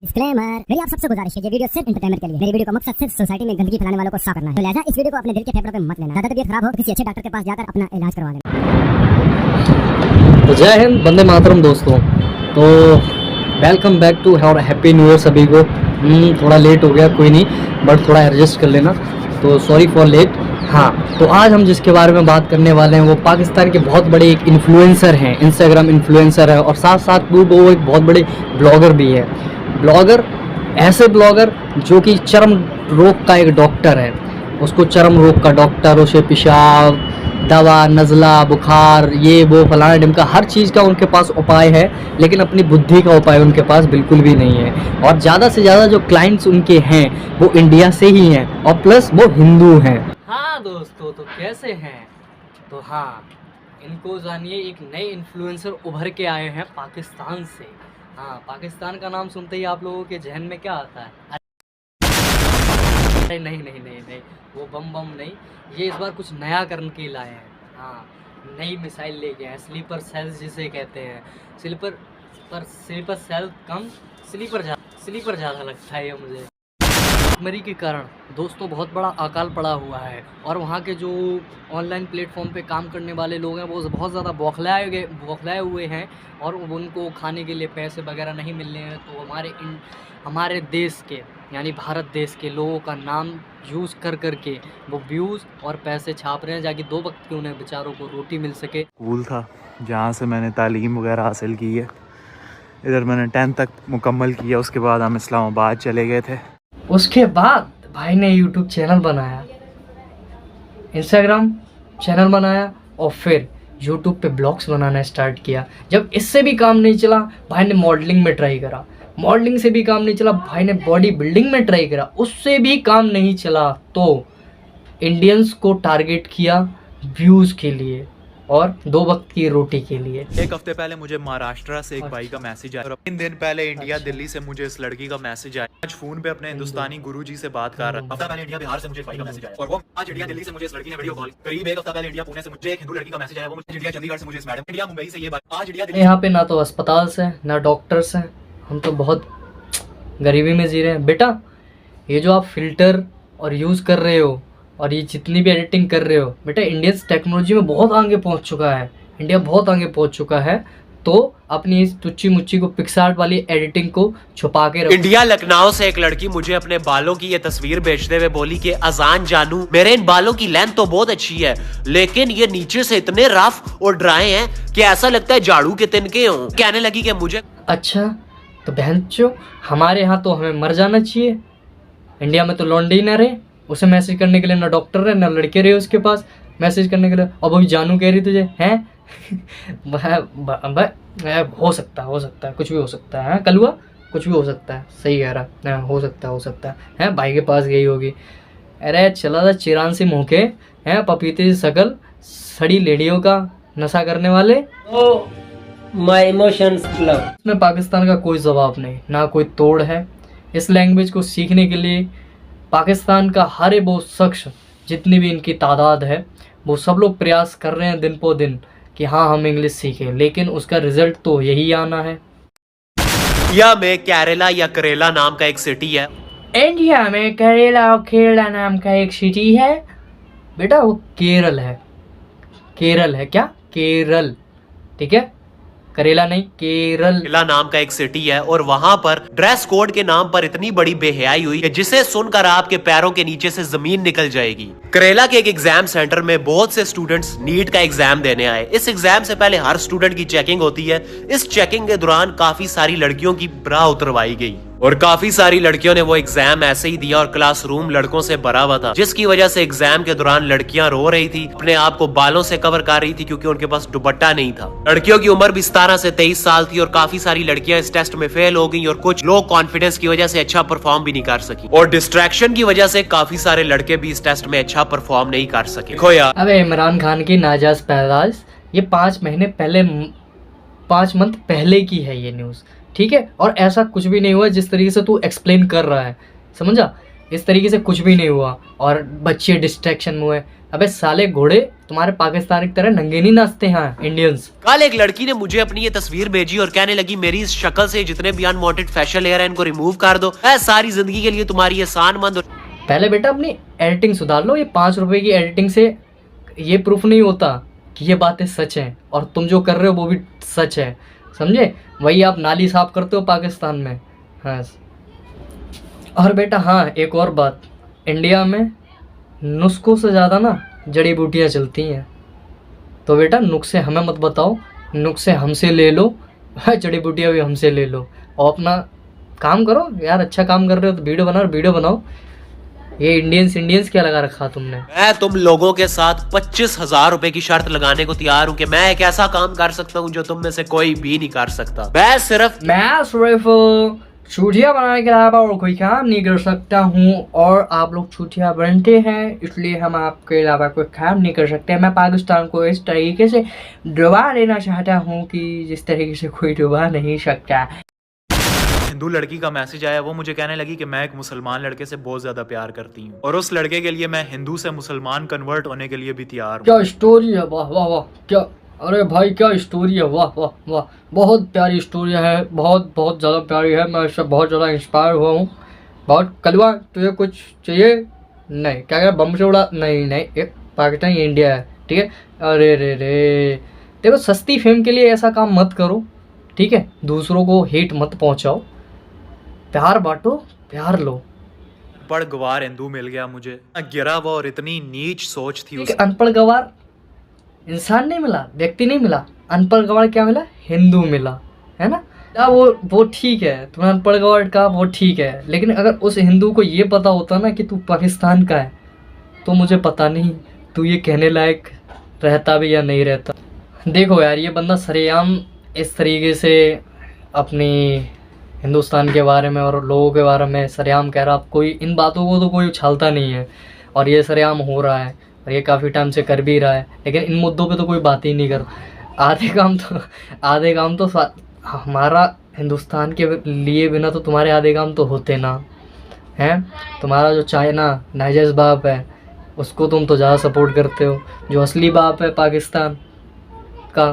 Disclaimer, मेरी आप सबसे गुजारिश है ये वीडियो सिर्फ एंटरटेनमेंट के लिए। मेरी वीडियो का मकसद सिर्फ सोसाइटी में गंदगी फैलाने वालों को साफ करना है। तो लिहाजा इस वीडियो को अपने दिल के फेफड़ों पे मत लेना। ज्यादा तबीयत खराब हो तो किसी अच्छे डॉक्टर के पास जाकर अपना इलाज करवा लेना। तो जय हिंद, वंदे मातरम दोस्तों। तो वेलकम बैक टू और हैप्पी न्यू ईयर सभी को। थोड़ा लेट हो गया, कोई नहीं, बट थोड़ा एडजस्ट कर लेना, तो सॉरी फॉर लेट। हाँ, तो आज हम जिसके बारे में बात करने वाले हैं वो पाकिस्तान के बहुत बड़े एक इन्फ्लुएंसर हैं, इंस्टाग्राम इन्फ्लुएंसर है, और साथ साथ वो एक बहुत बड़े ब्लॉगर भी है। ब्लॉगर, ऐसे ब्लॉगर जो कि चर्म रोग का एक डॉक्टर है, उसको चर्म रोग का डॉक्टर, उसे पेशाब, दवा, नज़ला, बुखार, ये वो फलाना ढिमका हर चीज़ का उनके पास उपाय है, लेकिन अपनी बुद्धि का उपाय उनके पास बिल्कुल भी नहीं है। और ज़्यादा से ज़्यादा जो क्लाइंट्स उनके हैं वो इंडिया से ही हैं, और प्लस वो हिंदू हैं। हाँ दोस्तों, तो कैसे हैं? तो हाँ, इनको जानिए, एक नए इन्फ्लुएंसर उभर के आए हैं पाकिस्तान से। हाँ, पाकिस्तान का नाम सुनते ही आप लोगों के जहन में क्या आता है? अरे नहीं नहीं नहीं नहीं, वो बम बम नहीं, ये इस बार कुछ नया करने के लाए हैं। हाँ, नई मिसाइल लेके आए, स्लीपर सेल्स जिसे कहते हैं। स्लीपर सेल कम, स्लीपर ज़्यादा लगता है ये मुझे। भुखमरी के कारण दोस्तों बहुत बड़ा अकाल पड़ा हुआ है, और वहाँ के जो ऑनलाइन प्लेटफॉर्म पे काम करने वाले लोग हैं वो बहुत ज़्यादा बौखलाए हुए हैं, और उनको खाने के लिए पैसे वगैरह नहीं मिल रहे हैं। तो हमारे देश के, यानी भारत देश के लोगों का नाम यूज़ कर के वो व्यूज़ और पैसे छाप रहे हैं, ताकि दो वक्त की उन्हें बेचारों को रोटी मिल सके। स्कूल था जहाँ से मैंने तालीम वगैरह हासिल की है, इधर मैंने 10th तक मुकम्मल किया। उसके बाद हम इस्लामाबाद चले गए थे। उसके बाद भाई ने यूट्यूब चैनल बनाया, इंस्टाग्राम चैनल बनाया, और फिर यूट्यूब पे ब्लॉग्स बनाना स्टार्ट किया। जब इससे भी काम नहीं चला, भाई ने मॉडलिंग में ट्राई करा। मॉडलिंग से भी काम नहीं चला, भाई ने बॉडी बिल्डिंग में ट्राई करा। उससे भी काम नहीं चला तो इंडियंस को टारगेट किया व्यूज़ के लिए और दो वक्त की रोटी के लिए। एक हफ्ते पहले मुझे महाराष्ट्र से एक भाई का मैसेज आया, और 3 दिन पहले इंडिया दिल्ली से मुझे इस लड़की का मैसेज आया। आज फोन पे अपने हिंदुस्तानी गुरुजी से बात कर रहा था। हफ्ता पहले इंडिया बिहार से मुझे एक भाई का मैसेज आया, और वो आज इंडिया दिल्ली से मुझे इस लड़की ने वीडियो कॉल। करीब एक हफ्ता पहले इंडिया पुणे से मुझे एक हिंदू लड़की का मैसेज आया, वो मुझे इंडिया चंडीगढ़ से मुझे इस मैडम, इंडिया मुंबई से ये बात। आज इंडिया यहाँ पे ना तो अस्पताल से, ना डॉक्टर्स हैं, हम तो बहुत गरीबी में जी रहे हैं। बेटा, ये जो आप फिल्टर और यूज़ कर रहे हो और ये जितनी भी एडिटिंग कर रहे हो, बेटा इंडियन टेक्नोलॉजी में बहुत आगे पहुँच चुका है, इंडिया बहुत आगे पहुँच चुका है। तो अपनी इस टुच्ची मुच्ची को, पिक्सार्ट वाली एडिटिंग को छुपा के रखो। इंडिया लखनऊ से एक लड़की मुझे अपने बालों की ये तस्वीर भेजते हुए बोली कि अजान जानू, मेरे इन बालों की लेंथ तो बहुत अच्छी है, लेकिन ये नीचे से इतने रफ और ड्राई हैं कि ऐसा लगता है झाड़ू के तिनके हों। कहने लगी कि मुझे अच्छा, तो बहनचोद, हमारे यहाँ तो हमें मर जाना चाहिए। इंडिया में तो लौंडे ही ना रहे, उसे मैसेज करने के लिए ना डॉक्टर रहे ना लड़के रहे उसके पास मैसेज करने के लिए। अब अभी जानू कह रही तुझे हैं? हो सकता है, कुछ भी हो सकता है। कलुआ, कुछ भी हो सकता है, सही कह रहा है, हो सकता है। भाई के पास गई होगी, अरे चला था चिरान से मुँह के हैं, पपीते से शकल, सड़ी लेडियों का नशा करने वाले। My emotions club. इसमें पाकिस्तान का कोई जवाब नहीं, ना कोई तोड़ है। इस लैंग्वेज को सीखने के लिए पाकिस्तान का हर वो शख्स, जितनी भी इनकी तादाद है, वो सब लोग प्रयास कर रहे हैं दिन पर दिन कि हाँ हम इंग्लिश सीखें, लेकिन उसका रिजल्ट तो यही आना है। इंडिया में केरला या करेला नाम का एक सिटी है। इंडिया में करेला और केरला नाम का एक सिटी है। बेटा वो केरल है क्या? केरल, ठीक है, करेला नहीं, केरल। करेला नाम का एक सिटी है, और वहां पर ड्रेस कोड के नाम पर इतनी बड़ी बेहयाई हुई कि जिसे सुनकर आपके पैरों के नीचे से जमीन निकल जाएगी। करेला के एक एग्जाम सेंटर में बहुत से स्टूडेंट्स नीट का एग्जाम देने आए। इस एग्जाम से पहले हर स्टूडेंट की चेकिंग होती है। इस चेकिंग के दौरान काफी सारी लड़कियों की ब्रा उतरवाई गई, और काफी सारी लड़कियों ने वो एग्जाम ऐसे ही दिया, और क्लासरूम लड़कों से भरा हुआ था, जिसकी वजह से एग्जाम के दौरान लड़कियां रो रही थी, अपने आप को बालों से कवर कर रही थी, क्योंकि उनके पास दुपट्टा नहीं था। लड़कियों की उम्र भी 17 से 23 साल थी, और काफी सारी लड़कियां इस टेस्ट में फेल हो गई, और कुछ लो कॉन्फिडेंस की वजह से अच्छा परफॉर्म भी नहीं कर सकी, और डिस्ट्रैक्शन की वजह से काफी सारे लड़के भी इस टेस्ट में अच्छा परफॉर्म नहीं कर सके। देखो यार, अबे इमरान खान की नाजायज पैदाइश ये 5 मंथ पहले की है ये न्यूज़, ठीक है, और ऐसा कुछ भी नहीं हुआ जिस तरीके से तू एक्सप्लेन कर रहा है, समझा? इस तरीके से कुछ भी नहीं हुआ, और बच्चे डिस्ट्रैक्शन में हुए। अबे साले घोड़े तुम्हारे पाकिस्तान की तरह नंगे नहीं नाचते हैं इंडियंस। कल एक लड़की ने मुझे अपनी ये तस्वीर भेजी और कहने लगी मेरी इस शक्ल से जितने भी अनवांटेड फेशियल लेयर है इनको रिमूव कर दो, मैं सारी जिंदगी के लिए तुम्हारी एहसानमंद। पहले बेटा अपनी एडिटिंग सुधार लो। ये 5 रुपए की एडिटिंग से ये प्रूफ नहीं होता कि ये बातें सच हैं और तुम जो कर रहे हो वो भी सच है, समझे। वही आप नाली साफ करते हो पाकिस्तान में। हाँ और बेटा हाँ एक और बात, इंडिया में नुस्खों से ज़्यादा ना जड़ी बूटियाँ चलती हैं। तो बेटा नुस्खे हमें मत बताओ, नुस्खे हमसे ले लो, जड़ी बूटियाँ भी हमसे ले लो और अपना काम करो यार। अच्छा काम कर रहे हो तो वीडियो बनाओ। ये इंडियंस क्या लगा रखा तुमने। मैं तुम लोगों के साथ 25,000 रुपए की शर्त लगाने को तैयार हूँ कि मैं एक ऐसा काम कर सकता हूँ जो तुम में से कोई भी नहीं कर सकता। मैं सिर्फ चूटिया बनाने के अलावा और कोई काम नहीं कर सकता हूँ और आप लोग चूटिया बनते हैं इसलिए हम आपके अलावा कोई काम नहीं कर सकते। मैं पाकिस्तान को इस तरीके से डुबा लेना चाहता हूँ कि जिस तरीके से कोई डुबा नहीं सकता। हिंदू लड़की का मैसेज आया, वो मुझे कहने लगी कि मैं एक मुसलमान लड़के से बहुत ज्यादा प्यार करती हूँ और उस लड़के के लिए मैं हिंदू से मुसलमान कन्वर्ट होने के लिए भी तैयार हूँ। क्या स्टोरी है, वाह वाह वाह। क्या अरे भाई क्या स्टोरी है, वाह वाह वाह। बहुत प्यारी स्टोरी है, बहुत ज़्यादा प्यारी है। मैं इससे बहुत ज़्यादा इंस्पायर हुआ हूँ। बहुत कलवा तुझे कुछ चाहिए? नहीं क्या क्या बम से उड़ा? नहीं एक पाकिस्तान इंडिया है ठीक है। अरे रे देखो सस्ती फेम के लिए ऐसा काम मत करो ठीक है। दूसरों को हेट मत पहुँचाओ, प्यार बांटो, प्यार लो। अनपढ़ गवार हिंदू मिल गया मुझे, गिरा हुआ और इतनी नीच सोच थी। अनपढ़ गवार इंसान नहीं मिला, व्यक्ति नहीं मिला, अनपढ़ गवार क्या मिला? हिंदू मिला, है ना। या वो ठीक है, तुमने अनपढ़ गवार का वो ठीक है, लेकिन अगर उस हिंदू को ये पता होता ना कि तू पाकिस्तान का है तो मुझे पता नहीं तू ये कहने लायक रहता भी या नहीं रहता। देखो यार ये बंदा सरेआम इस तरीके से अपनी हिंदुस्तान के बारे में और लोगों के बारे में सरेआम कह रहा। कोई इन बातों को तो कोई उछालता नहीं है और ये सरेआम हो रहा है और ये काफ़ी टाइम से कर भी रहा है, लेकिन इन मुद्दों पे तो कोई बात ही नहीं कर। आधे काम तो हमारा हिंदुस्तान के लिए बिना तो तुम्हारे आधे काम तो होते ना हैं। तुम्हारा जो चाइना नाइजर्स बाप है उसको तुम तो ज़्यादा सपोर्ट करते हो, जो असली बाप है पाकिस्तान का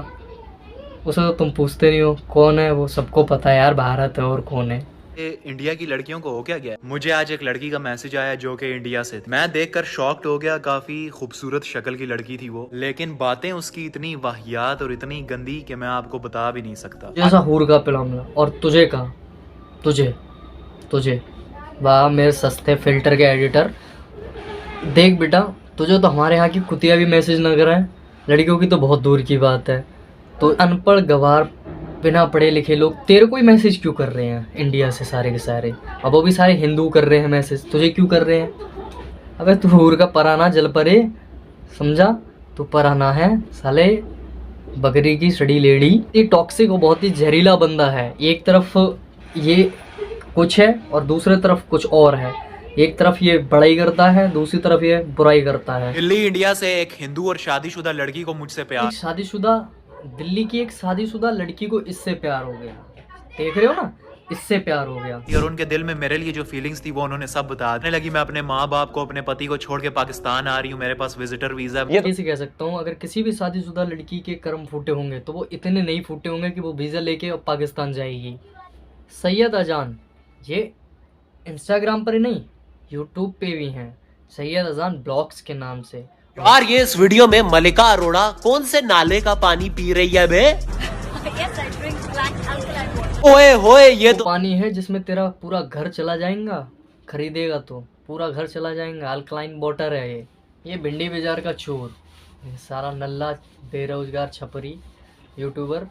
उसे तो तुम पूछते नहीं हो कौन है। वो सबको पता है यार भारत है और कौन है। इंडिया की लड़कियों को हो क्या गया? मुझे आज एक लड़की का मैसेज आया जो कि इंडिया से थी। मैं देखकर शॉक्ड हो गया। काफी खूबसूरत शक्ल की लड़की थी वो, लेकिन बातें उसकी इतनी वाहियात और इतनी गंदी कि मैं आपको बता भी नहीं सकता। जैसा हूर का पिला मिला। और तुझे कहा तुझे वाह मेरे सस्ते फिल्टर के एडिटर। देख बेटा तुझे तो हमारे यहाँ की कुतिया भी मैसेज न कराए, लड़कियों की तो बहुत दूर की बात है। तो अनपढ़ गवार बिना पढ़े लिखे लोग तेरे को ही मैसेज क्यों कर रहे हैं इंडिया से सारे के सारे? अब वो भी सारे हिंदू कर रहे हैं मैसेज, तुझे क्यों कर रहे हैं? अबे तू हूर का पराना जल परे, समझा? तू पराना है साले बकरी की सड़ी लेडी। ये टॉक्सिक और बहुत ही जहरीला बंदा है। एक तरफ ये कुछ है और दूसरी तरफ कुछ और है। एक तरफ ये बड़ाई करता है, दूसरी तरफ ये बुराई करता है। दिल्ली इंडिया से एक हिंदू और शादीशुदा लड़की को मुझसे प्यार। दिल्ली की एक शादीशुदा लड़की को इससे प्यार हो गया। देख रहे हो ना, इससे प्यार हो गया। और उनके दिल में मेरे लिए जो फीलिंग्स थी वो उन्होंने सब बताने लगी। मैं अपने माँ बाप को, अपने पति को छोड़ के पाकिस्तान आ रही हूँ, मेरे पास विजिटर वीजा। ये कैसे कह सकता हूँ, अगर किसी भी शादीशुदा लड़की के कर्म फूटे होंगे तो वो इतने नहीं फूटे होंगे कि वो वीजा लेके और पाकिस्तान जाएगी। सैयद अजान ये इंस्टाग्राम पर ही नहीं यूट्यूब पे भी हैं, सैयद अजान ब्लॉग्स के नाम से। यार ये इस वीडियो में मलिका अरोड़ा कौन से नाले का पानी पी रही है बे? ओए होए ये तो पानी है जिसमें तेरा पूरा घर चला जाएगा, खरीदेगा तो पूरा घर चला जाएगा। अल्कलाइन वाटर है ये भिंडी बाजार का चोर, ये सारा नल्ला बेरोजगार छपरी यूट्यूबर।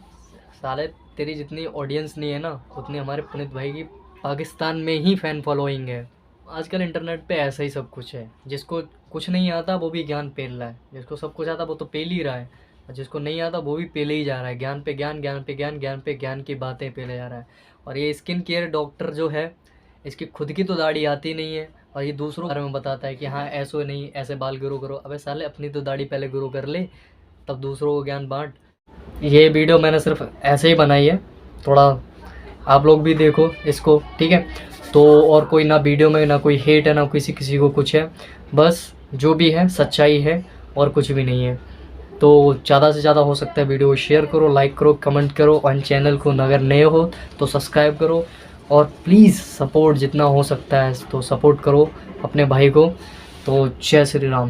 साले तेरी जितनी ऑडियंस नहीं है ना उतनी हमारे पुनीत भाई की पाकिस्तान में ही फैन फॉलोइंग है। आजकल इंटरनेट पे ऐसा ही सब कुछ है, जिसको कुछ नहीं आता वो भी ज्ञान पेल रहा है, जिसको सब कुछ आता वो तो पेल ही रहा है, और जिसको नहीं आता वो भी पेले ही जा रहा है। ज्ञान पे ज्ञान, ज्ञान पे ज्ञान, ज्ञान पे ज्ञान की बातें पेले जा रहा है। और ये स्किन केयर डॉक्टर जो है इसकी खुद की तो दाढ़ी आती नहीं है और ये दूसरों के बारे में बताता है कि हाँ ऐसे नहीं, ऐसे बाल ग्रो करो। अबे साले अपनी तो दाढ़ी पहले ग्रो कर ले तब दूसरों को ज्ञान बांट। ये वीडियो मैंने सिर्फ ऐसे ही बनाई है, थोड़ा आप लोग भी देखो इसको, ठीक है। तो और कोई ना वीडियो में ना कोई हेट है ना किसी को कुछ है, बस जो भी है सच्चाई है और कुछ भी नहीं है। तो ज़्यादा से ज़्यादा हो सकता है वीडियो को शेयर करो, लाइक करो, कमेंट करो, और चैनल को अगर नए हो तो सब्सक्राइब करो, और प्लीज़ सपोर्ट जितना हो सकता है तो सपोर्ट करो अपने भाई को। तो जय श्री राम।